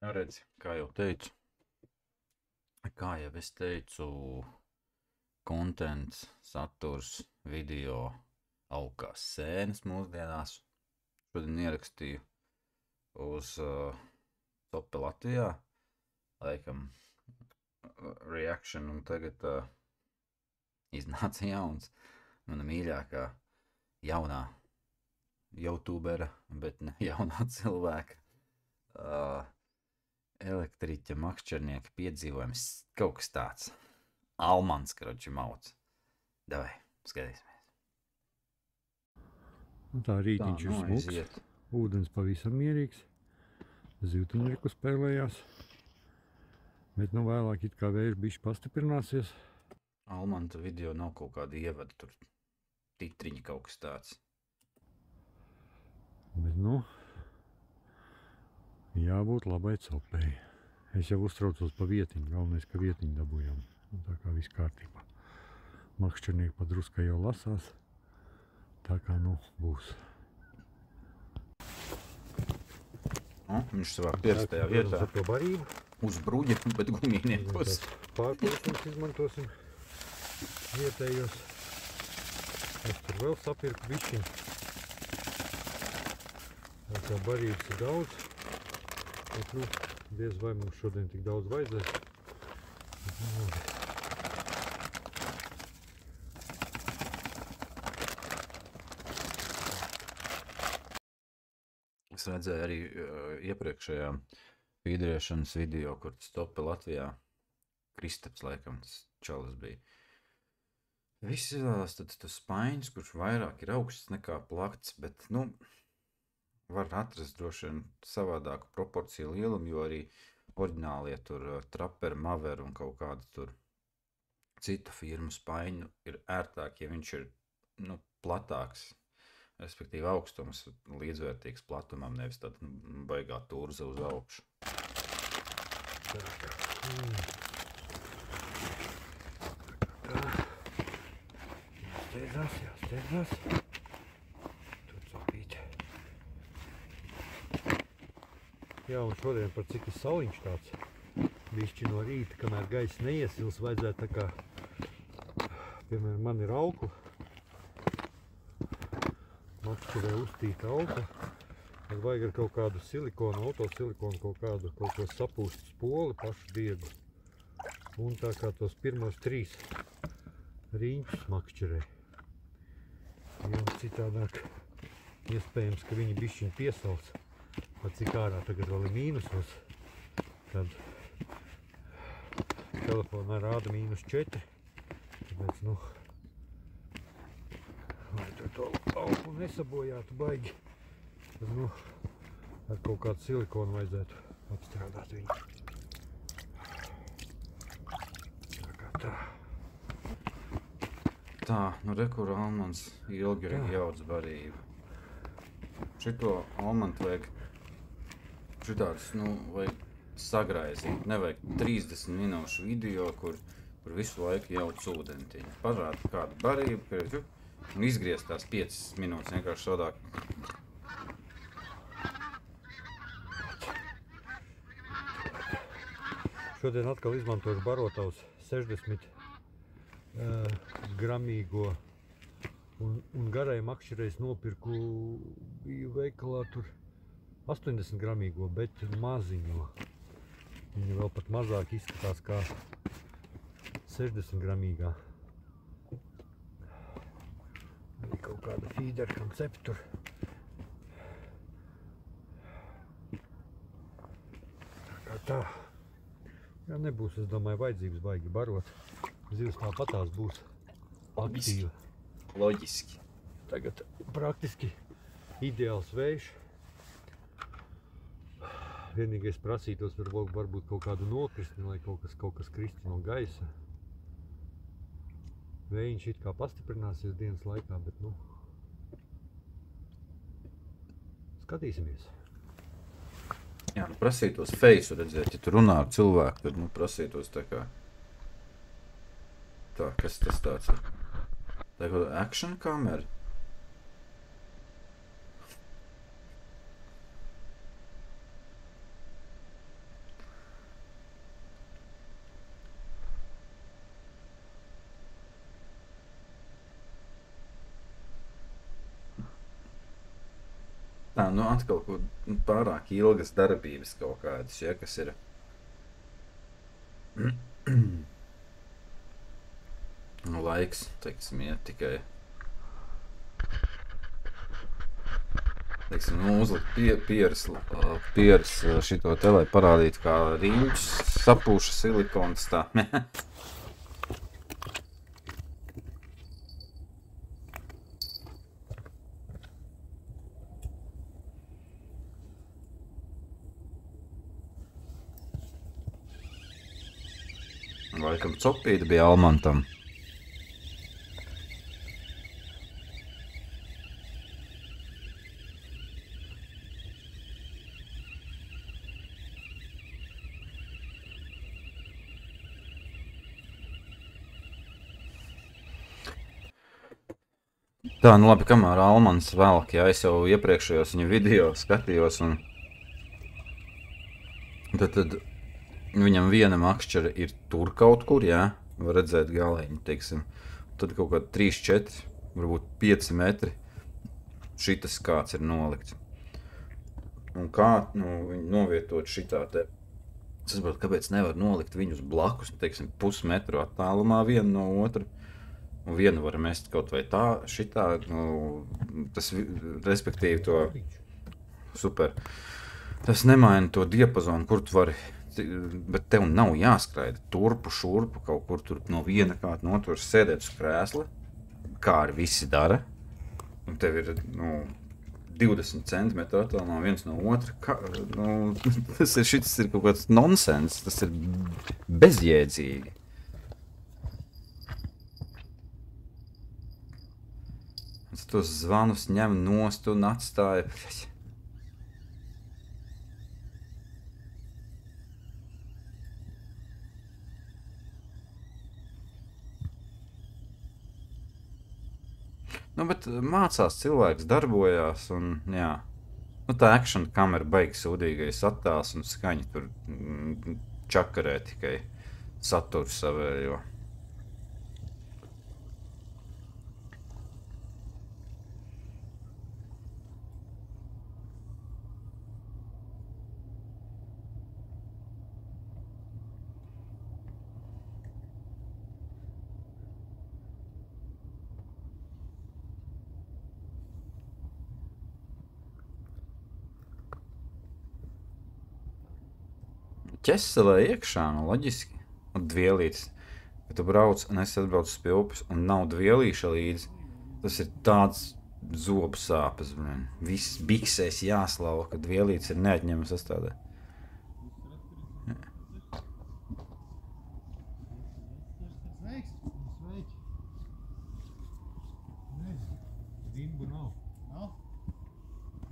Redzi, kā jau teicu, kontents, saturs, video, augās sēnes mūsdienās. Šodien ierakstīju uz Tope Latvijā, laikam, reaction, un tagad iznāca jauns, mana mīļākā jaunā youtubera, bet ne jaunā cilvēka. Elektriķa makšķernieka piedzīvojums, kaut kas tāds. Almans, karoči, mauc. Davai, skatīsimies. Un tā rītiņš ir smuks, ūdens pavisam mierīgs, zivtiņreku spēlējās, bet nu vēlāk it kā vējš bišķi pastiprināsies. Almanta video nav kaut kāda ievada, tur titriņi kaut kas tāds. Bet nu, jābūt labai celpēji. Es jau uztraucos pa vietiņu, galvenais, ka vietiņu dabūjām. Un tā kā viss kārtībā. Makšķernieki pa druskai jau lasās. Tā kā nu būs. Viņš savā pierastajā vietā ar to barību. uz bruģa, bet gumijniekos. Pārpilsnes izmantosim vietējos. Es tur vēl sapirku bišķiņu. Tā barības ir daudz. Bet, nu, diez vai mums šodien tik daudz vajadzēs. Es redzēju arī iepriekšējā fīdriešanas video, kur tas Tope Latvijā Kristaps, laikam, tas čalis bija. Viss izvēlās tad tas spaiņas, kurš vairāk ir augsts nekā plakts, bet, nu, var atrast droši vien savādāku proporciju lielumu, jo arī oriģinālie tur Trapper, Maver un kaut kāda tur citu firmu spaiņu ir ērtāk, ja viņš ir, nu, platāks, respektīvi augstums līdzvērtīgs platumam, nevis tad baigā turze uz augšu. Jāsteidzās. Tur sapīt. Jā, un šodien par cik ir sauliņš tāds. Bišķi no rīta, kamēr gaiss neiesils, vajadzētu tā kā, piemēram, man ir auku. Makšķerē uztīta auka. Tad vajag ar kaut kādu silikonu, autosilikonu, kaut ko sapūst spoli, pašu diegu. Un tā kā tos pirmos 3 riņķus makšķerē. Jo citādāk iespējams, ka viņi bišķiņ piesals. Pat cik ārā tagad vēl ir mīnusos, tad telefonā rāda -4. Tāpēc, nu, lai to auku nesabojātu baigi, tad, nu, ar kaut kādu silikonu vajadzētu apstrādāt viņu. Tā kā tā. Tā, nu rekur almans ilgi ir jauc barību. Šito almantu vajag šitādus, nu, vajag sagraizīt. Nevajag 30 minūšu video, kur visu laiku jauc ūdentiņu. Parāda kādu barību, un izgriezt tās 5 minūtes vienkārši sodāk. Šodien atkal izmantošu barotavus 60 gramīgo un garai makšķerēs nopirku, biju veikalā tur 80 gramīgo, bet maziņo. Viņa vēl pat mazāk izskatās kā 60 gramīgā. Arī kaut kāda feeder koncepta tur. Tā kā tā. Jā, nebūs, es domāju, vajadzības baigi barot. Zivs tāpatās būs aktīva. Loģiski. Tagad praktiski ideāls vējš. Vienīgais prasītos varbūt kaut kādu nokristi, lai kaut kas kristi no gaisa. Vējiņš it kā pastiprināsies dienas laikā, bet, nu, skatīsimies. Jā, nu prasītos feisu redzēt, ja tu runā ar cilvēku, tad, nu, prasītos tā kā... Tā, kas tas tāds ir? Tā kā action kamera? Tā, nu atkal pārāk ilgas darbības kaut kādas, ja, kas ir. Laiks, teiksim, iet tikai. Teiksim, nu, uzlikt pieras šito te, lai parādītu, kā riņķis sapūša silikons tā. Laikam copīta bija Almantam. Tā, nu labi, kamēr Almans velk, jā, es jau iepriekšējos viņa video skatījos, un tad viņam viena makšķera ir tur kaut kur, jā, var redzēt galiņu, teiksim. Tad kaut kādi 3, 4, varbūt 5 metri šitas kāds ir nolikts. Un kā, nu, viņi novietot šitā te, es saprotu, kāpēc nevar nolikt viņus blakus, teiksim, pusmetru attālumā vienu no otru. Un vienu var mest kaut vai tā, šitā, nu, tas, respektīvi to, super. Tas nemaina to diapazonu, kur tu vari, bet tev nav jāskraida turpu, šurpu, kaut kur tur no viena kāda no otras sēdēt uz krēsla, kā arī visi dara. Un tev ir, nu, 20 centimetru attālumā viens no otra. Nu, šis ir kaut kāds nonsens, tas ir bezjēdzīgi. Es tos zvanus ņem nost un atstāju. Nu, bet mācās cilvēks, darbojās un, jā. Nu, tā action kamera baigs sūdīgais attēls un skaņa tur čakarē tikai saturu savējo. Ķeselē iekšā, nu loģiski. Un dvielītes. Ja tu brauc un es atbraucu pie upes un nav dvielīša līdzi, tas ir tāds zobu sāpes, blin. Viss biksēs jāslauka, ka dvielītes ir neatņemama sastādē. Dimbu nav. Nav?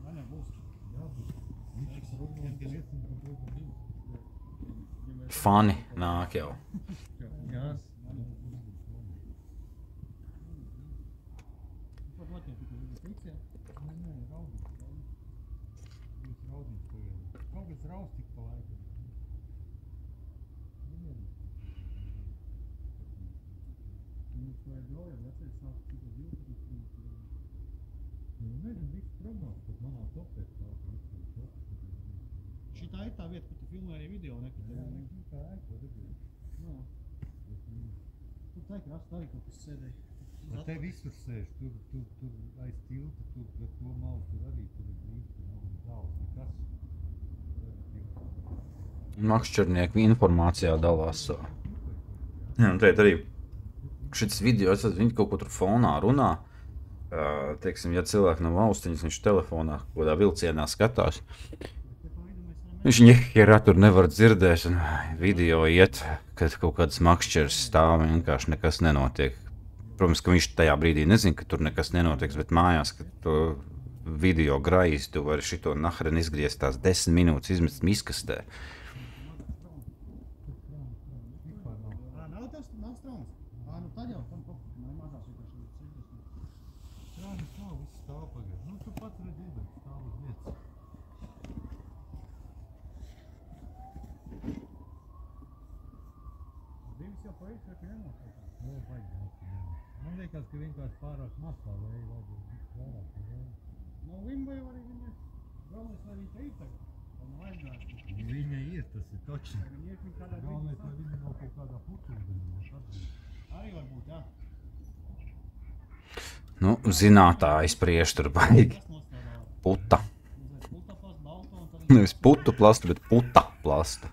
Man nebūs. Fani nāk jau. Jā. Šitā ir tā vieta, kur tu filmē arī video, ne? Tā ir, ko redzēju. Tur tā ir krasta arī kaut kas sēdēja. Bet te visur sēž, tur aiz tilta, tur pret to malu, tur arī tur ir brīvs, tur nav daudz, nekas. Makšķernieki informācijā dalās. Jā, un teikt arī, šis video, viņi kaut ko tur fonā runā. Teiksim, ja cilvēki nav austiņas, viņš telefonā kaut kādā vilcienā skatās. Viņš ņehierā tur nevar dzirdēt, un video iet, kad kaut kāds makšķers stāv, vienkārši nekas nenotiek. Protams, ka viņš tajā brīdī nezina, ka tur nekas nenotiks, bet mājās, kad to video graizi, tu vari šito nahren izgriezt tās 10 minūtes, izmest miskastē. Nav straumas? Nu tad jau tam kaut kā mazās vienkārši. Strānis nav, viss stāv pagad. Nu, tu pat redz ūdens, stāv uz vietas. Divis jau pa iekšā, ka nenosaukt. O, baigi, man liekas, ka vienkārši pārāk maz tā vēja vajadzētu būt vairāk. No Vimba jau arī viņa. Galvenais, lai viņi te ir tagad. Lai nav aizgājuši. Viņa ir, tas ir točni. Tagad iet viņi kādā Galvenais, brīdī. lai viņa nav kaut kādā putuļdaļā. Arī var būt, jā. Nu, zinātāji spriež tur baigi. Tas nostrādā. Puta. Mazliet puta plast, balto un tad Nevis putu plasta, bet puta plasta.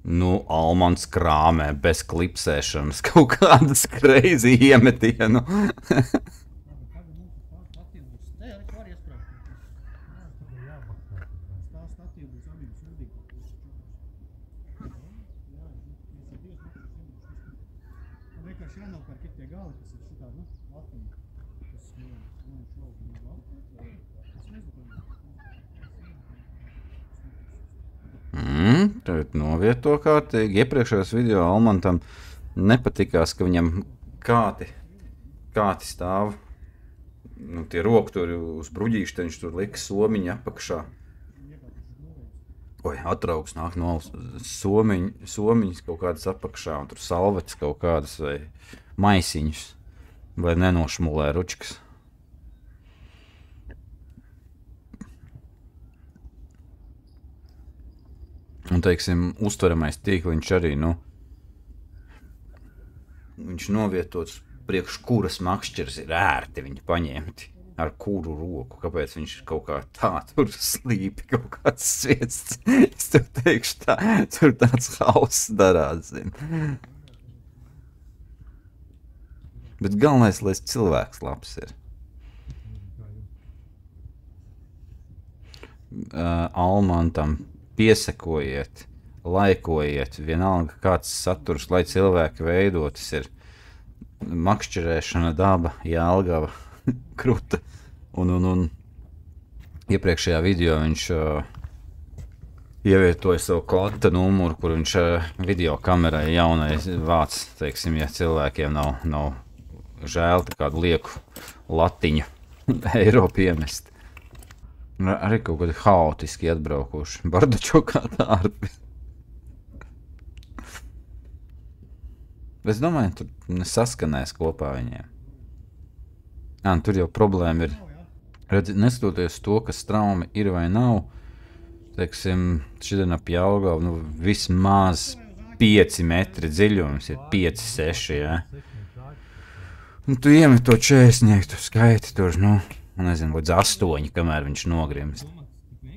Nu, Almans krāmē bez klipsēšanas kaut kādas crazy iemetienu. Tagad mums statīva būs. Te arī var iesprāst. Tā statīva būs abi sūdīgi. Jā, mēs ir divas makšas. Un vienkārši jānopērk ir tie gali, kas ir šitādi, nu, latiņi. Kas, nu, šaubu uz lauku. Es nezinu, Tagad novieto kārtīgi. Iepriekšējos video Almantam nepatikās, ka viņam kāti stāv. Nu, tie rokturi uz bruģīšta, viņš tur lika somiņu apakšā. Oi, atraugs nāk no somiņas kaut kādas apakšā, un tur salvetes kaut kādas vai maisiņus, lai nenošmulē ručkas. Un, teiksim, uztveramais tīkliņš arī, nu, viņš novietots priekš kuras makšķers ir ērti viņi paņemti. Ar kuru roku, kāpēc viņš kaut kā tā tur slīpi kaut kāds sviests. Es tev teikšu tā, tur tāds hauss darās, zini. Bet galvenais, lai cilvēks labs ir. Almantam piesekojiet, laikojiet, vienalga kāds saturs, lai cilvēki veidotas ir makšķerēšana, daba, Jelgava, Kruta. Un iepriekšējā video viņš ievietoja savu konta numuru, kur viņš video kamerai jaunai vāc, teiksim, ja cilvēkiem nav žēl kādu lieku latiņu eiro piemest. Arī kaut kādi haotiski atbraukuši. Bardačokā tārpi. Es domāju, tur nesaskanēs kopā viņiem. Tur jau problēma ir, redzi, neskatoties to, ka straumi ir vai nav, teiksim, šodien ap Jelgavu, nu, vismaz 5 metri dziļums, ir 5-6, jā. Un tu iemet to 40, tu skaiti tur, nu, nezinu, līdz 8, kamēr viņš nogrimst.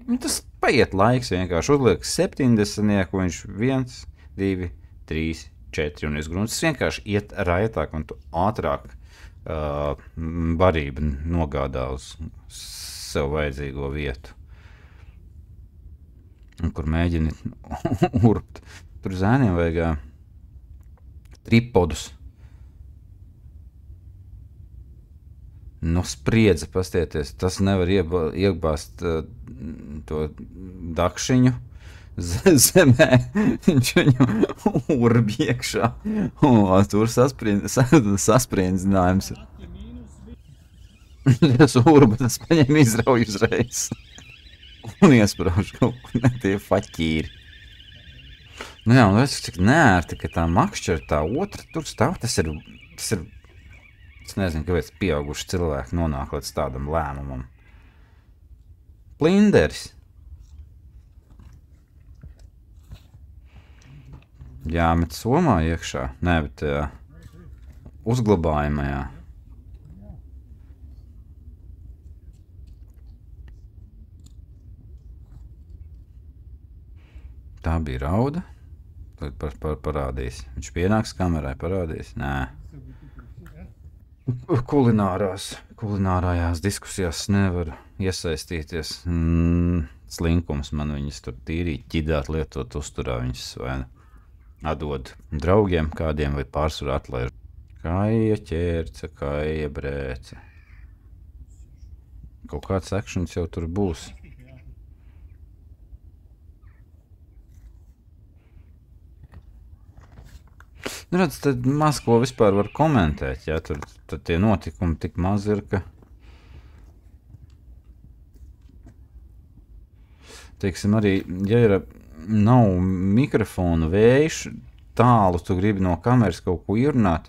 Un tas paiet laiks vienkārši, uzliek 70, viņš 1, 2, 3, 4 un izgrunts. Tas vienkārši iet raitāk un tu ātrāk barība nogādā uz sev vajadzīgo vietu. Un kur mēģini urbt. Tur zēniem vajag tripodus. No spriedze, pastieties, tas nevar iebāzt to dakšiņu zemē, viņš viņu urbi iekšā, un tur saspriedzinājums. Tas urba, tas paņem izrauj uzreiz, un iesprauž kaut kur ne tie faķīri. Nu jā, un redz, cik neērti, ka tā makšķera, tā otra tur stāv, tas ir, es nezinu, kāpēc pieauguši cilvēki nonāk līdz tādam lēmumam. Plinderis. Jāmet somā iekšā, nē, bet uzglabājumajā. Tā bija rauda. Tad parādīs. Viņš pienāks kamerai, parādīs. Nē. Kulinārājās diskusijās nevar iesaistīties. Slinkums man viņas tur tīrīt, ķidāt, lietot uzturā viņas vai atdod draugiem kādiem vai pārsvarā atlaiž. Kaija ķērce, kaija brēce. Kaut kāds akšens jau tur būs. Nu, redz, tad maz ko vispār var komentēt, ja tur tie notikumi tik maz ir, ka, teiksim, arī, ja nav mikrofonu vējš, tālu tu gribi no kameras kaut ko ierunāt,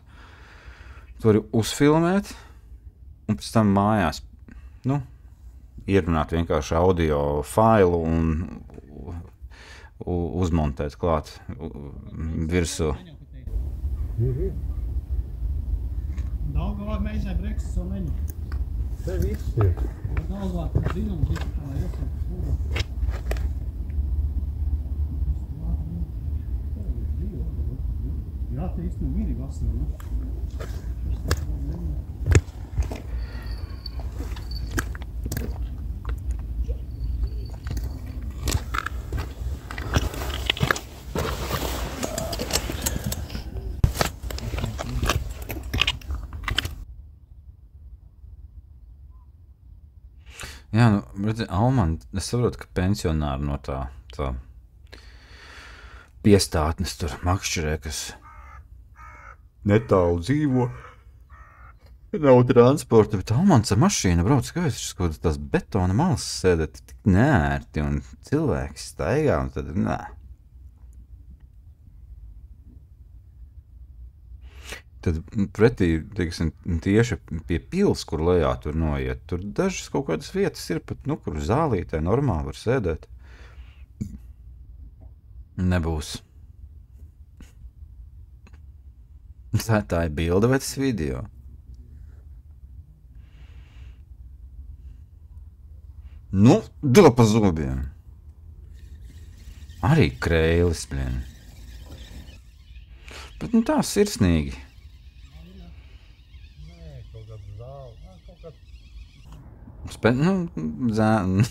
tu vari uzfilmēt, un pēc tam mājās, nu, ierunāt vienkārši audio failu un uzmontēt klāt virsū. Daugavā meizē Brexit savu meņu. Te viss ir. Daugavā, kur zinām, kā lai iesam stūrā. Jā, te īstenībā mīri vasarā, ne? Jā, nu, redzi, Alman, es saprotu, ka pensionāri no tā piestātnes tur makšķerē, kas netālu dzīvo, nav transporta, bet Almans ar mašīnu brauc, kā es kaut tās betona malas sēdēt, tik neērti, un cilvēki staigā, un tad, nē. Tad pretī, teiksim, tieši pie pils, kur lejā tur noiet, tur dažas kaut kādas vietas ir pat, nu, kur zālītē normāli var sēdēt. Nebūs. Tā ir bilde vai tas video? Nu, dala pa zobiem. Arī kreilis, blien. Bet, nu, tā sirsnīgi.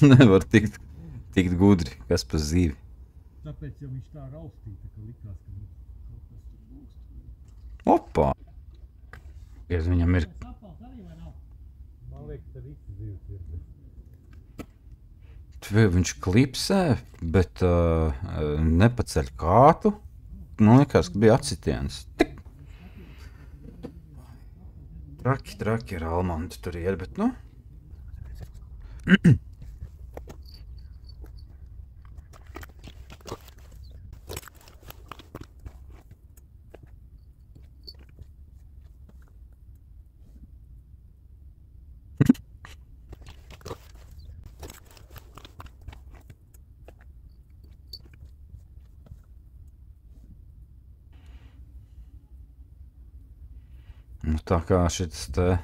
Nevar tikt gudri, kas pa zīvi. Tāpēc jau viņš tā raustīta, ka likās, ka kaut kas tur būs. Opā! Kad viņam ir... Sapals arī vai nav? Man liekas, te visi zivs ir. Viņš klipsē, bet nepaceļ kātu. Man liekas, ka bija atsitiens. Tik! Traki ar Almantu tur iet, bet, nu... Nu, tā kā šis te,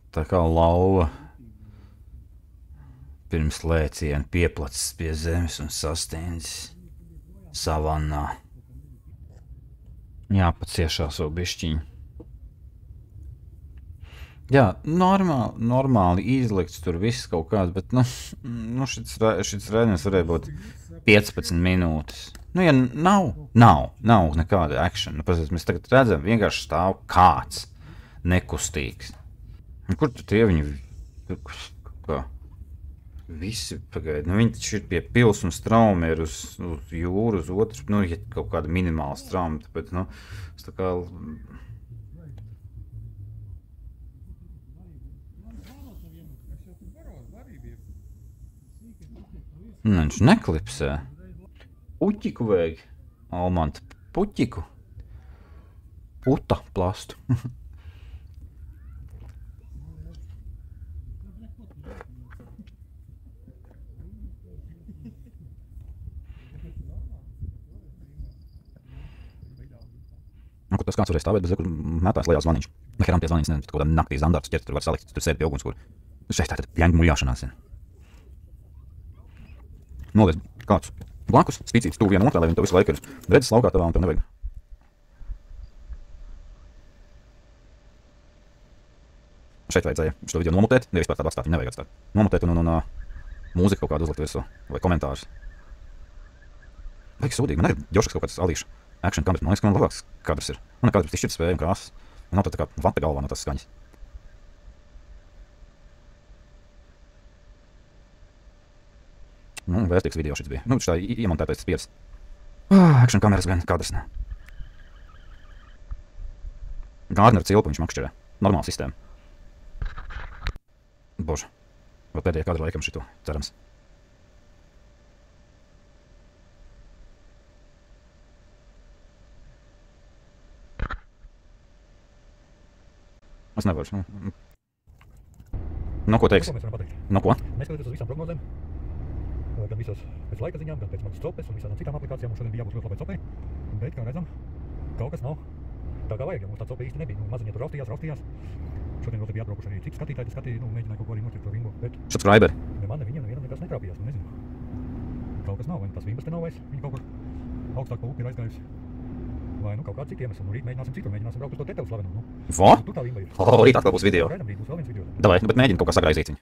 tā kā lauva pirms lēciena pieplacis pie zemes un sastindzis savannā. Jāpaciešās vēl bišķiņu. Jā, normāli izlikts tur viss kaut kāds, bet, nu šis rēdienis varēja būt 15 minūtes. Nu, ja nav nekāda action. Nu, protams, mēs tagad redzam, vienkārši stāv kāds nekustīgs. Kur tu tie viņi? Kā? Visi pagaidi. Nu, viņi taču ir pie pils un straumi ir uz jūru, uz otru. Nu, ja kaut kāda minimāla strauma, tāpēc, nu, es tā kā... Nu, viņš neklipsē. Puķiku vajag. Almanta puķiku. Puta plastu. Nu, tas kāds varēja stāvēt, bet mētājs lejā zvaniņš. Neheram pie zvaniņas, nezinu, kaut kādā naktī zandārts ķert, tur var salikt, tur sēd pie ugunskura. Šeit tā tad pļaņu muļāšanās ir. Noliec kāds blakus, spīcīts tuvu vienu otrā, lai viņi to visu laiku ir redzes laukā tavā un tev nevajag. Šeit vajadzēja šo video nomutēt, nevis par tādu atstāt, viņu nevajag atstāt. Nomutēt un mūziku kaut kādu uzlikt visu, vai komentārus. Vajag sūdīgi, man arī ģoškas kaut kāds alīšu action kameras, man liekas, ka man labāks kadrs ir. Man ir kadrs izšķirts spēja un krāsas. Man nav tā kā vata galvā no tās skaņas. Nu, vērtīgs video šis bija. Nu, tā iemontētais tas 5. Action kameras gan kadrs ne. Gārner cilpu viņš makšķerē. Normāla sistēma. Bože. Vēl pēdējā kadra laikam šito, cerams. Es nevaru. Nu, ko teiks? Ko mēs varam pateikt? Nu, ko? Neskatoties uz visām prognozēm, gan visās pēc laika ziņām, gan pēc manas copes un visām citām aplikācijām, mums šodien bija jābūt ļoti labai copei. Bet, kā redzam, kaut kas nav tā kā vajag, jo mums tā cope īsti nebija. Nu, maziņie tur raustījās. Šodien vēl te bija atbraukuši arī citi skatītāji, skatīja, nu, mēģināja kaut ko arī noķert to vimbu, bet Subscriber. ne man, ne viņam, nevienam nekas netrāpījās, nu, nezinu. Kaut kas nav, vai nu tās vimbas te nav vairs, viņi kaut kur augstāk pa upi ir aizgājusi. Vai nu kaut kādi citi iemesli, nu rīt mēģināsim citur, mēģināsim braukt uz to Tetevu slavenu, nu. Vo? Tur tā vimba ir. O, rīt atkal būs video. Gaidām, rīt būs vēl viens video. Davai, nu, bet mēģini kaut kā sagraizīt viņu.